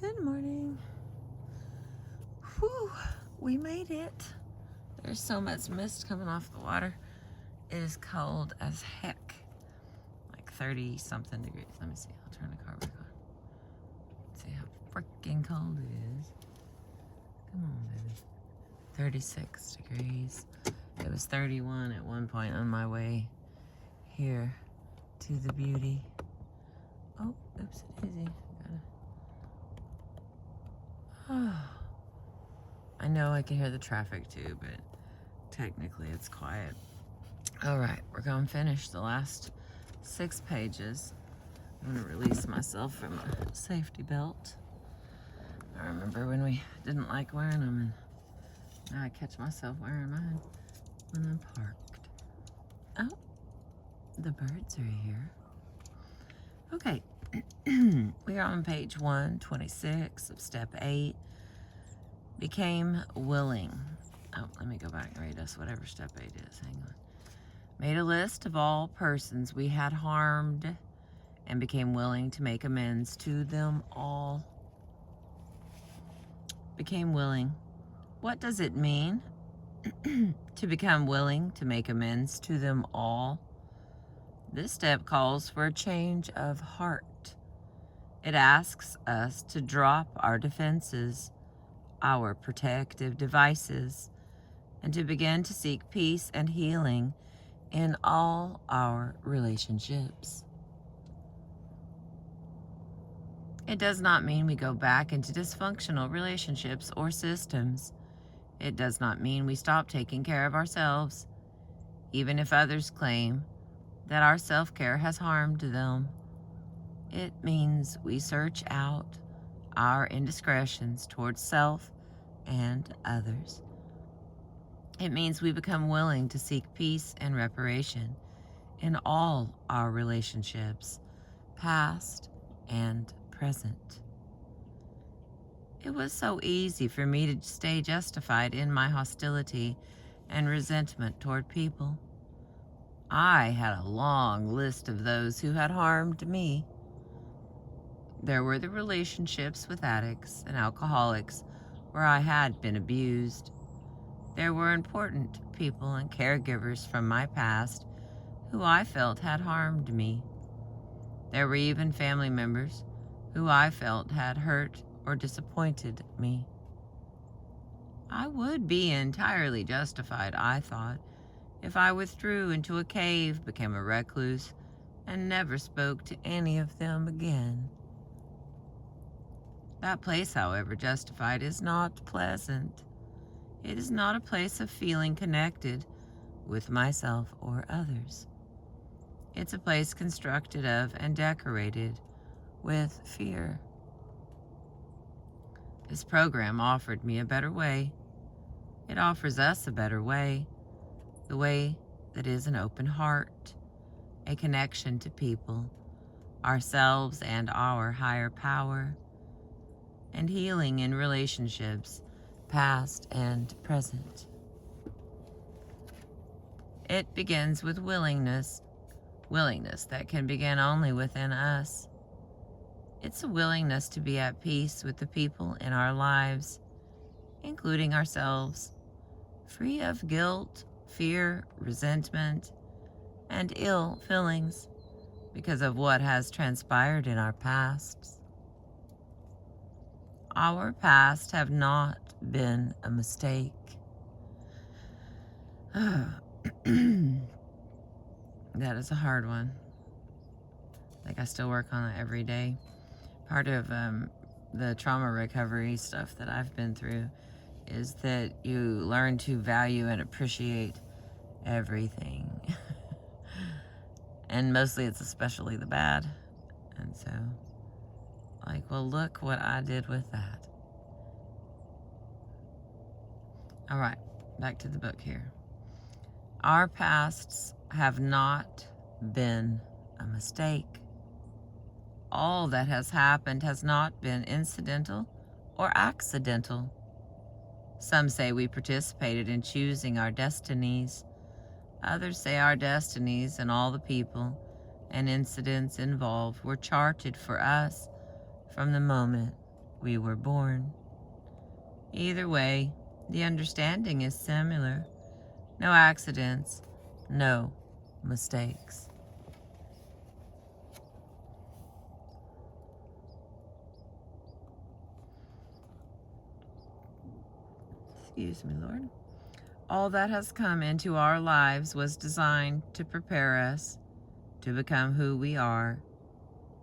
Good morning. Whew, we made it. There's so much mist coming off the water. It is cold as heck. Like 30 something degrees. Let me see. I'll turn the car back on. See how freaking cold it is. Come on, baby. 36 degrees. It was 31 at one point on my way here to the beauty. Oh, oops, easy. I know I can hear the traffic too, but technically it's quiet. All right, we're going to finish the last 6 pages. I'm going to release myself from a safety belt. I remember when we didn't like wearing them, and now I catch myself wearing mine when I'm parked. Oh, the birds are here. Okay, we are on page 126 of step 8. Became willing. Oh, let me go back and read us whatever step 8 is. Hang on. Made a list of all persons we had harmed and became willing to make amends to them all. Became willing. What does it mean to become willing to make amends to them all? This step calls for a change of heart. It asks us to drop our defenses, our protective devices, and to begin to seek peace and healing in all our relationships. It does not mean we go back into dysfunctional relationships or systems. It does not mean we stop taking care of ourselves, even if others claim that our self-care has harmed them. It means we search out our indiscretions towards self and others. It means we become willing to seek peace and reparation in all our relationships, past and present. It was so easy for me to stay justified in my hostility and resentment toward people. I had a long list of those who had harmed me. There were the relationships with addicts and alcoholics where I had been abused. There were important people and caregivers from my past who I felt had harmed me. There were even family members who I felt had hurt or disappointed me. I would be entirely justified, I thought, if I withdrew into a cave, became a recluse, and never spoke to any of them again. That place, however justified, is not pleasant. It is not a place of feeling connected with myself or others. It's a place constructed of and decorated with fear. This program offered me a better way. It offers us a better way, the way that is an open heart, a connection to people, ourselves and our higher power, and healing in relationships, past and present. It begins with willingness that can begin only within us. It's a willingness to be at peace with the people in our lives, including ourselves, free of guilt, fear, resentment, and ill feelings because of what has transpired in our pasts. Our past have not been a mistake. That is a hard one. Like, I still work on it every day. Part of the trauma recovery stuff that I've been through is that you learn to value and appreciate everything. And mostly it's especially the bad. And so, like, well, look what I did with that. All right, back to the book here. Our pasts have not been a mistake. All that has happened has not been incidental or accidental. Some say we participated in choosing our destinies. Others say our destinies and all the people and incidents involved were charted for us from the moment we were born. Either way, the understanding is similar. No accidents, no mistakes. Excuse me, Lord. All that has come into our lives was designed to prepare us to become who we are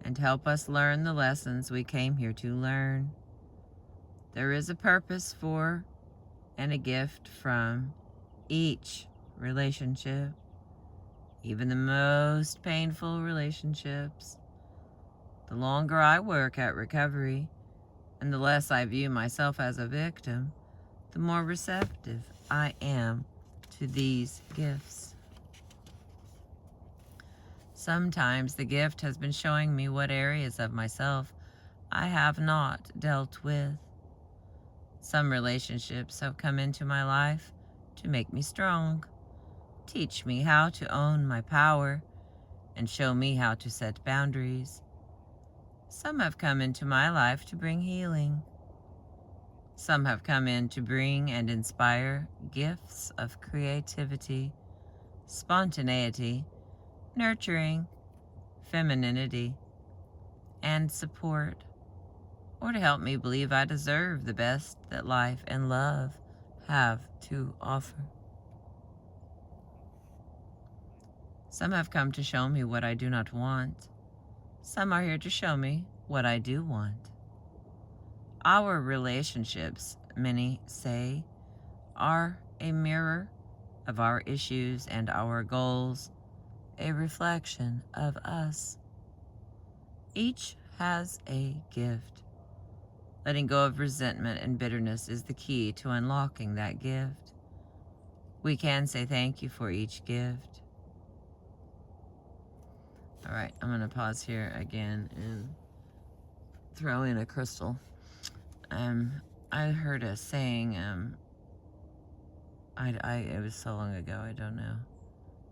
and help us learn the lessons we came here to learn. There is a purpose for and a gift from each relationship, even the most painful relationships. The longer I work at recovery and the less I view myself as a victim, the more receptive I am to these gifts. Sometimes the gift has been showing me what areas of myself I have not dealt with. Some relationships have come into my life to make me strong, teach me how to own my power, and show me how to set boundaries. Some have come into my life to bring healing. Some have come in to bring and inspire gifts of creativity, spontaneity, nurturing, femininity, and support, or to help me believe I deserve the best that life and love have to offer. Some have come to show me what I do not want. Some are here to show me what I do want. Our relationships, many say, are a mirror of our issues and our goals, a reflection of us. Each has a gift. Letting go of resentment and bitterness is the key to unlocking that gift. We can say thank you for each gift. All right, I'm going to pause here again and throw in a crystal. I heard a saying, it was so long ago, I don't know,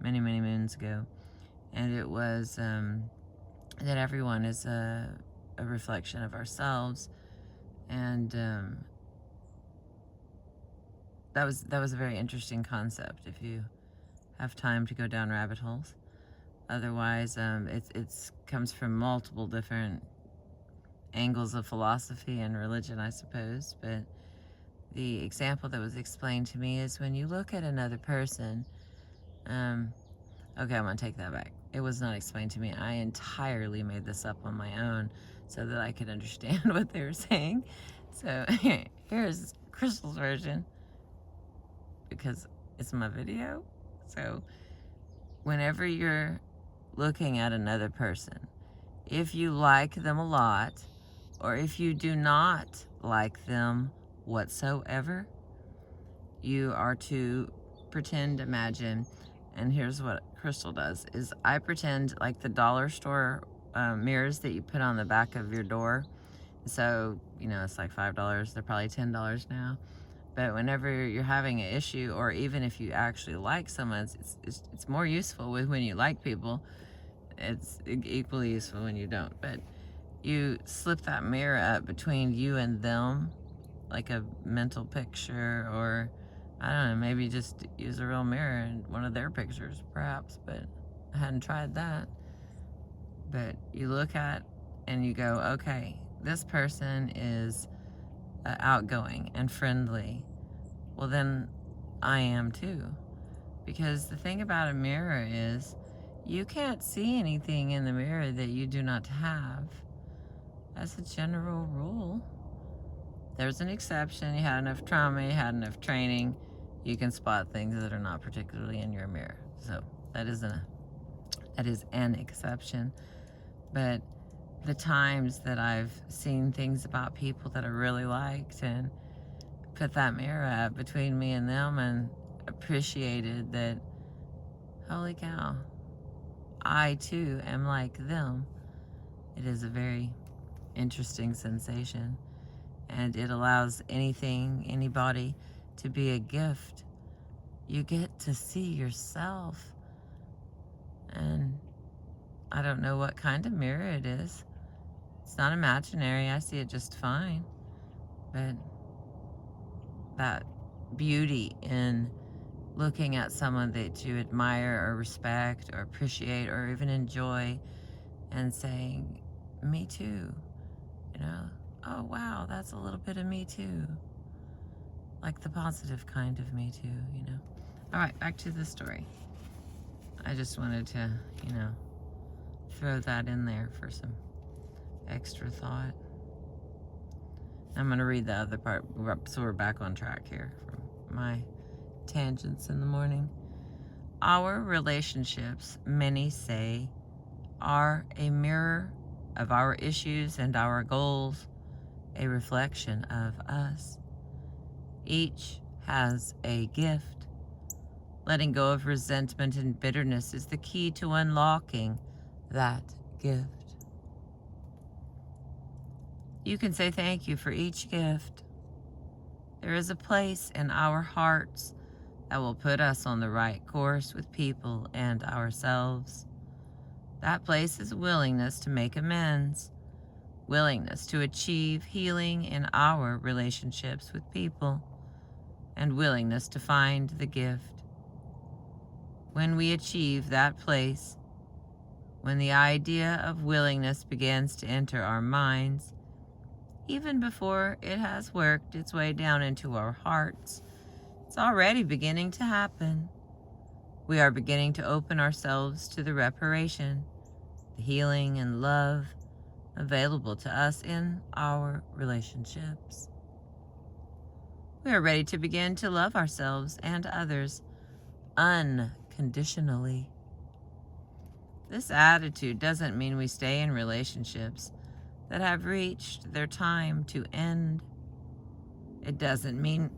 many moons ago, and it was that everyone is a reflection of ourselves, and that was a very interesting concept if you have time to go down rabbit holes. Otherwise, it comes from multiple different angles of philosophy and religion, I suppose, but the example that was explained to me is when you look at another person, okay, I'm gonna take that back. It was not explained to me. I entirely made this up on my own so that I could understand what they were saying. So here's Crystal's version, because it's my video. So whenever you're looking at another person, if you like them a lot, or if you do not like them whatsoever, you are to pretend, imagine, and here's what Crystal does, is I pretend like the dollar store mirrors that you put on the back of your door. So, it's like $5, they're probably $10 now. But whenever you're having an issue, or even if you actually like someone, it's more useful when you like people. It's equally useful when you don't. But you slip that mirror up between you and them, like a mental picture, or I don't know, maybe just use a real mirror in one of their pictures, perhaps, but I hadn't tried that. But you look at and you go, okay, this person is outgoing and friendly. Well, then I am too. Because the thing about a mirror is you can't see anything in the mirror that you do not have. That's a general rule. There's an exception. You had enough trauma, you had enough training, you can spot things that are not particularly in your mirror. So that is an exception. But the times that I've seen things about people that I really liked and put that mirror up between me and them and appreciated that, holy cow, I too am like them. It is a very interesting sensation, and it allows anybody to be a gift. You get to see yourself, and I don't know what kind of mirror it is. It's not imaginary. I see it just fine. But that beauty in looking at someone that you admire or respect or appreciate or even enjoy and saying, me too, you know, oh wow, that's a little bit of me too. Like the positive kind of me too, you know. All right, back to the story. I just wanted to, throw that in there for some extra thought. I'm going to read the other part so we're back on track here from my tangents in the morning. Our relationships, many say, are a mirror of our issues and our goals, a reflection of us. Each has a gift. Letting go of resentment and bitterness is the key to unlocking that gift. You can say thank you for each gift. There is a place in our hearts that will put us on the right course with people and ourselves. That place is willingness to make amends, willingness to achieve healing in our relationships with people, and willingness to find the gift. When we achieve that place, when the idea of willingness begins to enter our minds, even before it has worked its way down into our hearts, it's already beginning to happen. We are beginning to open ourselves to the reparation, the healing and love available to us in our relationships. We are ready to begin to love ourselves and others unconditionally. This attitude doesn't mean we stay in relationships that have reached their time to end. It doesn't mean,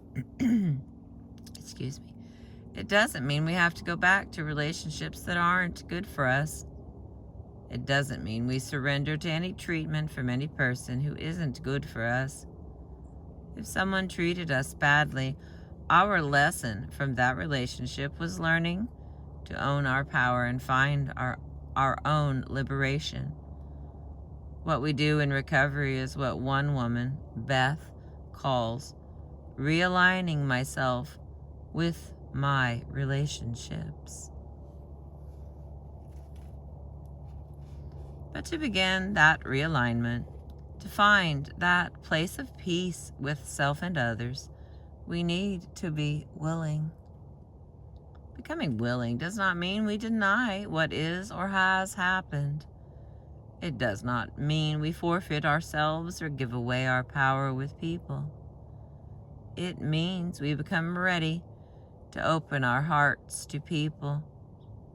excuse me, it doesn't mean we have to go back to relationships that aren't good for us. It doesn't mean we surrender to any treatment from any person who isn't good for us. If someone treated us badly, our lesson from that relationship was learning to own our power and find our own liberation. What we do in recovery is what one woman, Beth, calls realigning myself with my relationships. But to begin that realignment, to find that place of peace with self and others, we need to be willing. Becoming willing does not mean we deny what is or has happened. It does not mean we forfeit ourselves or give away our power with people. It means we become ready to open our hearts to people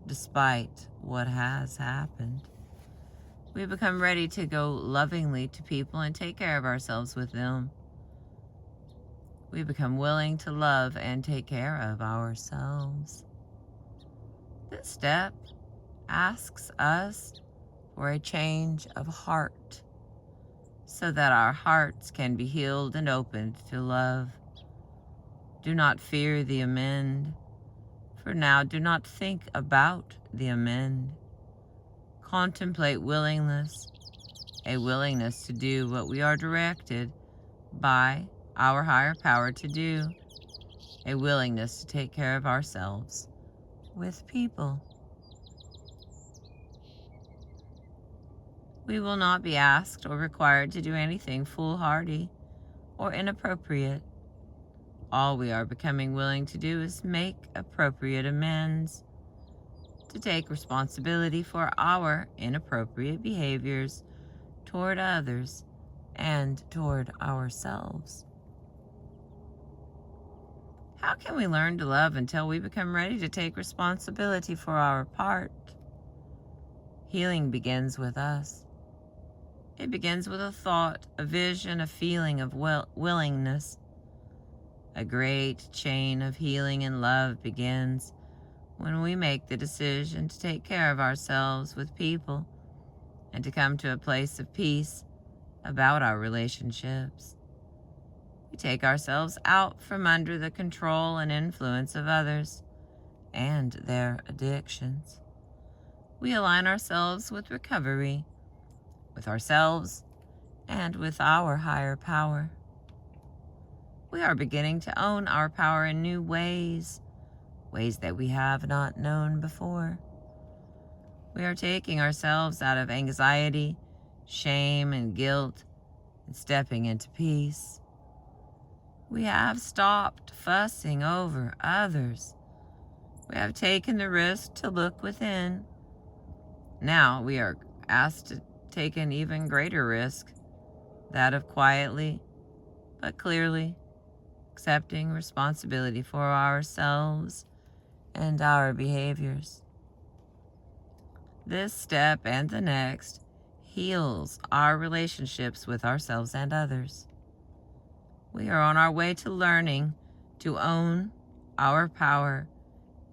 despite what has happened. We become ready to go lovingly to people and take care of ourselves with them. We become willing to love and take care of ourselves. This step asks us for a change of heart so that our hearts can be healed and opened to love. Do not fear the amend. For now, do not think about the amend. Contemplate willingness, a willingness to do what we are directed by our higher power to do, a willingness to take care of ourselves with people. We will not be asked or required to do anything foolhardy or inappropriate. All we are becoming willing to do is make appropriate amends, to take responsibility for our inappropriate behaviors toward others and toward ourselves. How can we learn to love until we become ready to take responsibility for our part? Healing begins with us. It begins with a thought, a vision, a feeling of willingness. A great chain of healing and love begins when we make the decision to take care of ourselves with people and to come to a place of peace about our relationships. We take ourselves out from under the control and influence of others and their addictions. We align ourselves with recovery, with ourselves, and with our higher power. We are beginning to own our power in new ways, ways that we have not known before. We are taking ourselves out of anxiety, shame, and guilt and stepping into peace. We have stopped fussing over others. We have taken the risk to look within. Now we are asked to take an even greater risk, that of quietly but clearly accepting responsibility for ourselves and our behaviors. This step and the next heals our relationships with ourselves and others. We are on our way to learning to own our power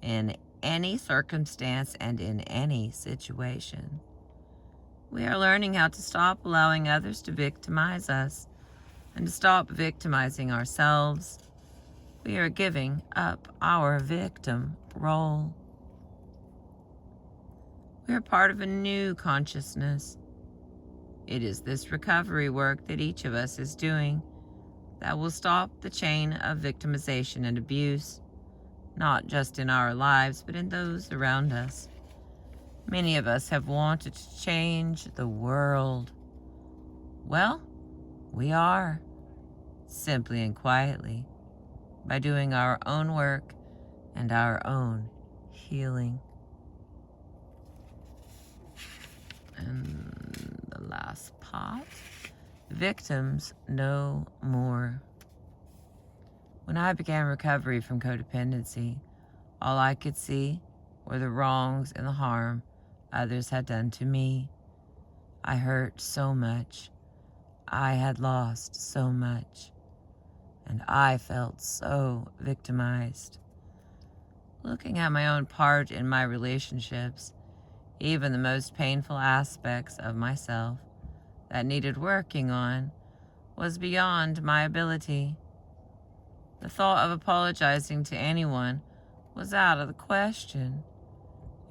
in any circumstance and in any situation. We are learning how to stop allowing others to victimize us and to stop victimizing ourselves. We are giving up our victim role. We are part of a new consciousness. It is this recovery work that each of us is doing that will stop the chain of victimization and abuse, not just in our lives, but in those around us. Many of us have wanted to change the world. Well, we are, simply and quietly, by doing our own work and our own healing. And the last part, victims no more. When I began recovery from codependency, all I could see were the wrongs and the harm others had done to me. I hurt so much. I had lost so much. And I felt so victimized. Looking at my own part in my relationships, even the most painful aspects of myself that needed working on, was beyond my ability. The thought of apologizing to anyone was out of the question.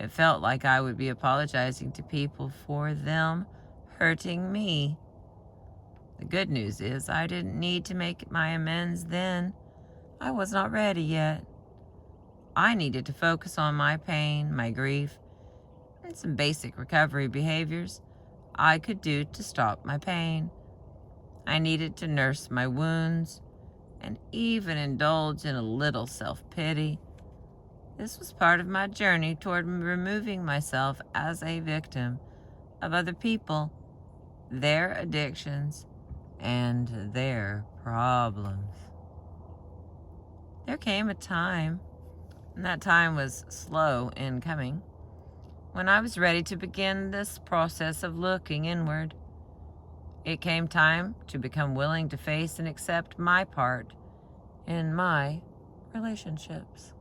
It felt like I would be apologizing to people for them hurting me. The good news is I didn't need to make my amends then. I was not ready yet. I needed to focus on my pain, my grief, and some basic recovery behaviors I could do to stop my pain. I needed to nurse my wounds and even indulge in a little self-pity. This was part of my journey toward removing myself as a victim of other people, their addictions, and their problems. There came a time, and that time was slow in coming, when I was ready to begin this process of looking inward. It came time to become willing to face and accept my part in my relationships.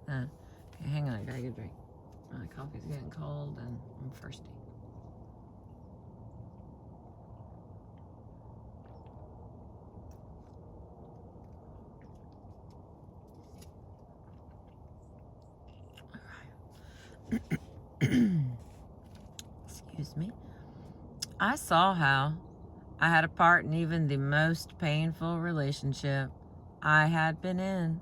Imagine that. Okay, hang on, I gotta get a drink. My coffee's getting cold and I'm thirsty. Excuse me. I saw how I had a part in even the most painful relationship I had been in.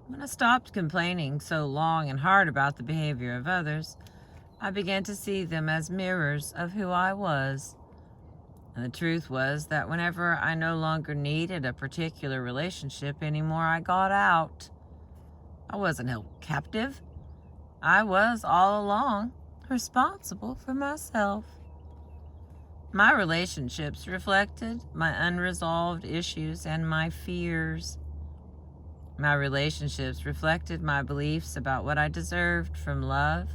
When I stopped complaining so long and hard about the behavior of others, I began to see them as mirrors of who I was. And the truth was that whenever I no longer needed a particular relationship anymore, I got out. I wasn't held captive. I was all along responsible for myself. My relationships reflected my unresolved issues and my fears. My relationships reflected my beliefs about what I deserved from love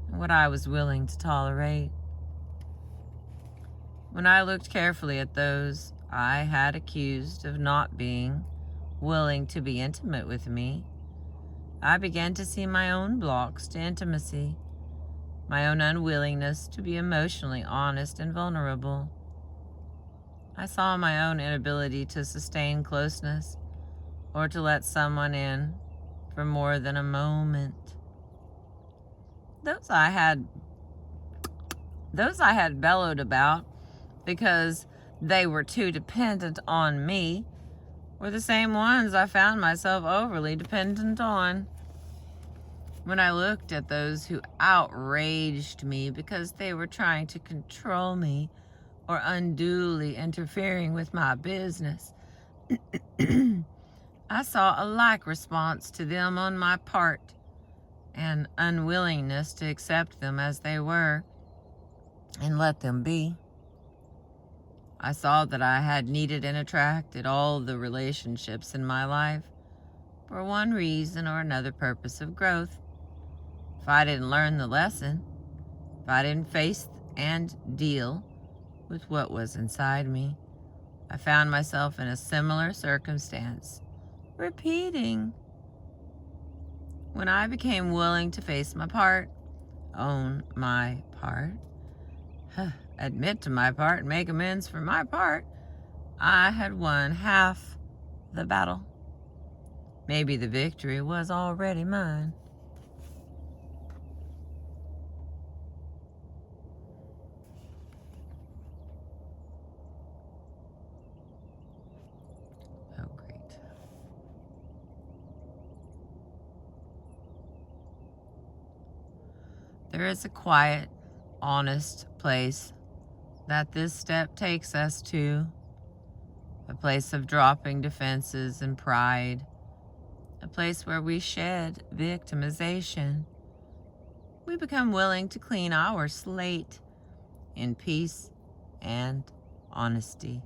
and what I was willing to tolerate. When I looked carefully at those I had accused of not being willing to be intimate with me, I began to see my own blocks to intimacy, my own unwillingness to be emotionally honest and vulnerable. I saw my own inability to sustain closeness or to let someone in for more than a moment. Those I had Those I had bellowed about because they were too dependent on me were the same ones I found myself overly dependent on. When I looked at those who outraged me because they were trying to control me or unduly interfering with my business, I saw a like response to them on my part, an unwillingness to accept them as they were and let them be. I saw that I had needed and attracted all the relationships in my life for one reason or another purpose of growth. If I didn't learn the lesson, if I didn't face and deal with what was inside me, I found myself in a similar circumstance, repeating. When I became willing to face my part, own my part, admit to my part, and make amends for my part, I had won half the battle. Maybe the victory was already mine. Oh, great. There is a quiet, honest place that this step takes us to, a place of dropping defenses and pride, a place where we shed victimization. We become willing to clean our slate in peace and honesty.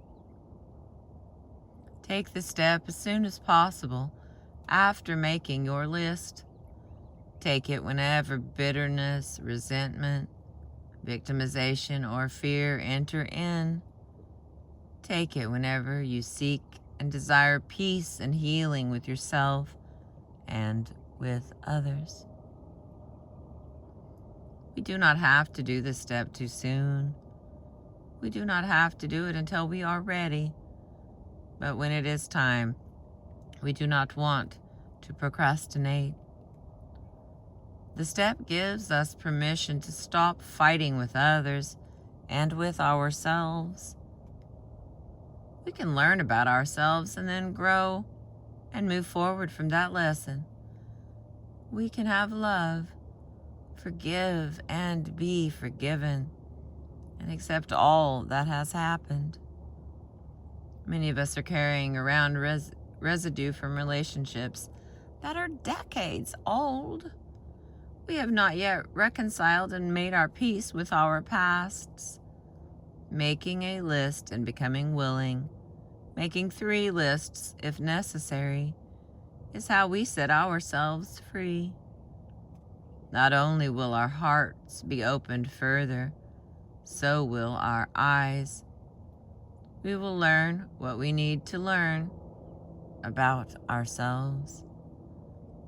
Take the step as soon as possible after making your list. Take it whenever bitterness, resentment, victimization, or fear enter in. Take it whenever you seek and desire peace and healing with yourself and with others. We do not have to do this step too soon. We do not have to do it until we are ready. But when it is time, we do not want to procrastinate. The step gives us permission to stop fighting with others and with ourselves. We can learn about ourselves and then grow and move forward from that lesson. We can have love, forgive and be forgiven, and accept all that has happened. Many of us are carrying around residue from relationships that are decades old. We have not yet reconciled and made our peace with our pasts. Making a list and becoming willing, making 3 lists if necessary, is how we set ourselves free. Not only will our hearts be opened further, so will our eyes. We will learn what we need to learn about ourselves.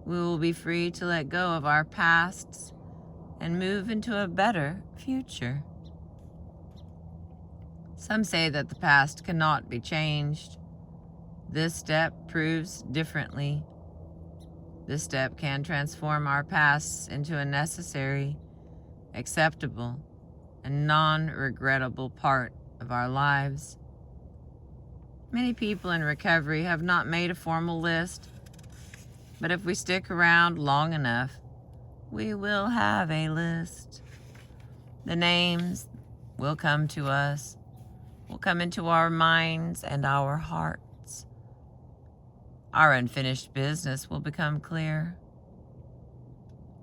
We will be free to let go of our pasts and move into a better future. Some say that the past cannot be changed. This step proves differently. This step can transform our pasts into a necessary, acceptable, and non-regrettable part of our lives. Many people in recovery have not made a formal list, but if we stick around long enough, we will have a list. The names will come to us, will come into our minds and our hearts. Our unfinished business will become clear.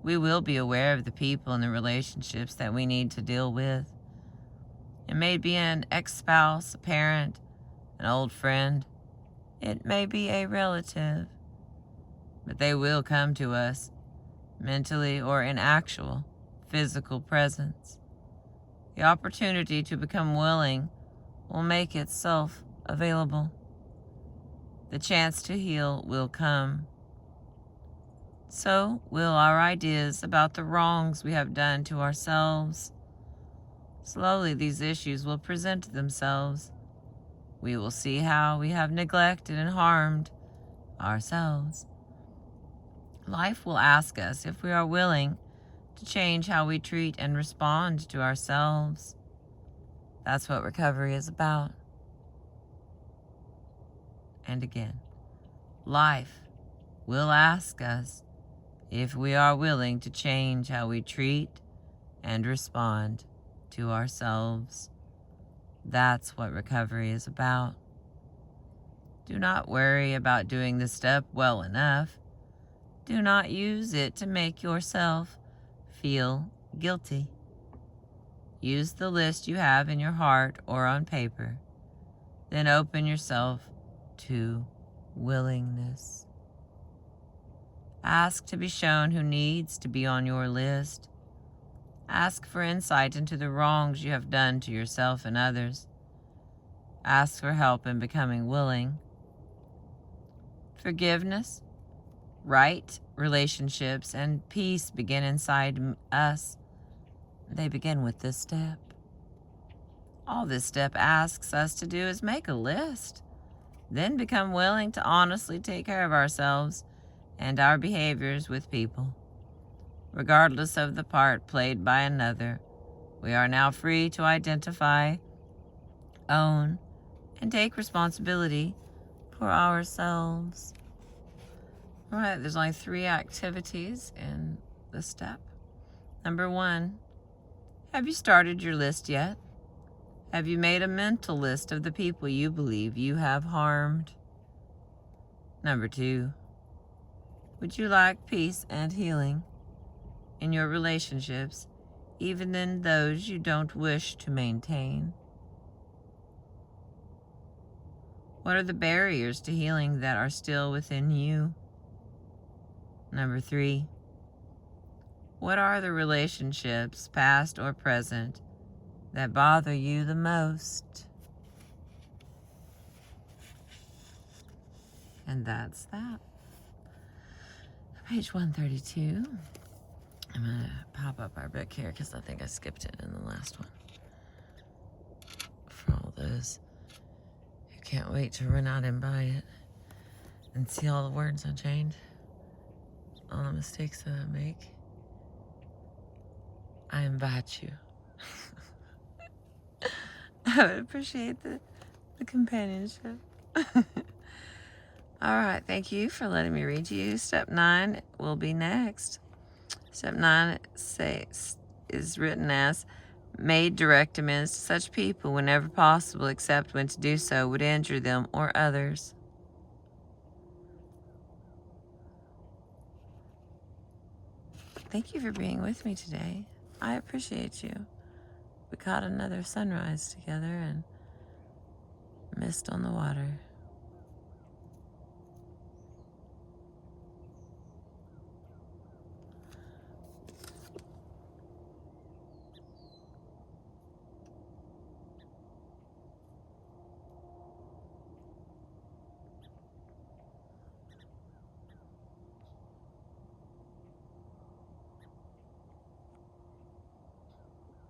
We will be aware of the people and the relationships that we need to deal with. It may be an ex-spouse, a parent, an old friend. It may be a relative. But they will come to us, mentally or in actual physical presence. The opportunity to become willing will make itself available. The chance to heal will come. So will our ideas about the wrongs we have done to ourselves. Slowly these issues will present themselves. We will see how we have neglected and harmed ourselves. Life will ask us if we are willing to change how we treat and respond to ourselves. That's what recovery is about. And again, life will ask us if we are willing to change how we treat and respond to ourselves. That's what recovery is about. Do not worry about doing the step well enough. Do not use it to make yourself feel guilty. Use the list you have in your heart or on paper. Then open yourself to willingness. Ask to be shown who needs to be on your list. Ask for insight into the wrongs you have done to yourself and others. Ask for help in becoming willing. Forgiveness, right relationships, and peace begin inside us. They begin with this step. All this step asks us to do is make a list, then become willing to honestly take care of ourselves and our behaviors with people. Regardless of the part played by another, we are now free to identify, own, and take responsibility for ourselves. All right, there's only 3 activities in this step. Number 1, have you started your list yet? Have you made a mental list of the people you believe you have harmed? Number 2, would you like peace and healing in your relationships, even in those you don't wish to maintain? What are the barriers to healing that are still within you? Number 3, what are the relationships, past or present, that bother you the most? And that's that. Page 132. I'm going to pop up our book here because I think I skipped it in the last one. For all those who can't wait to run out and buy it and see all the words I changed, all the mistakes that I make, I invite you. I would appreciate the companionship. All right, thank you for letting me read to you. Step 9 will be next. Step 9 is written as, made direct amends to such people whenever possible, except when to do so would injure them or others. Thank you for being with me today. I appreciate you. We caught another sunrise together and mist on the water.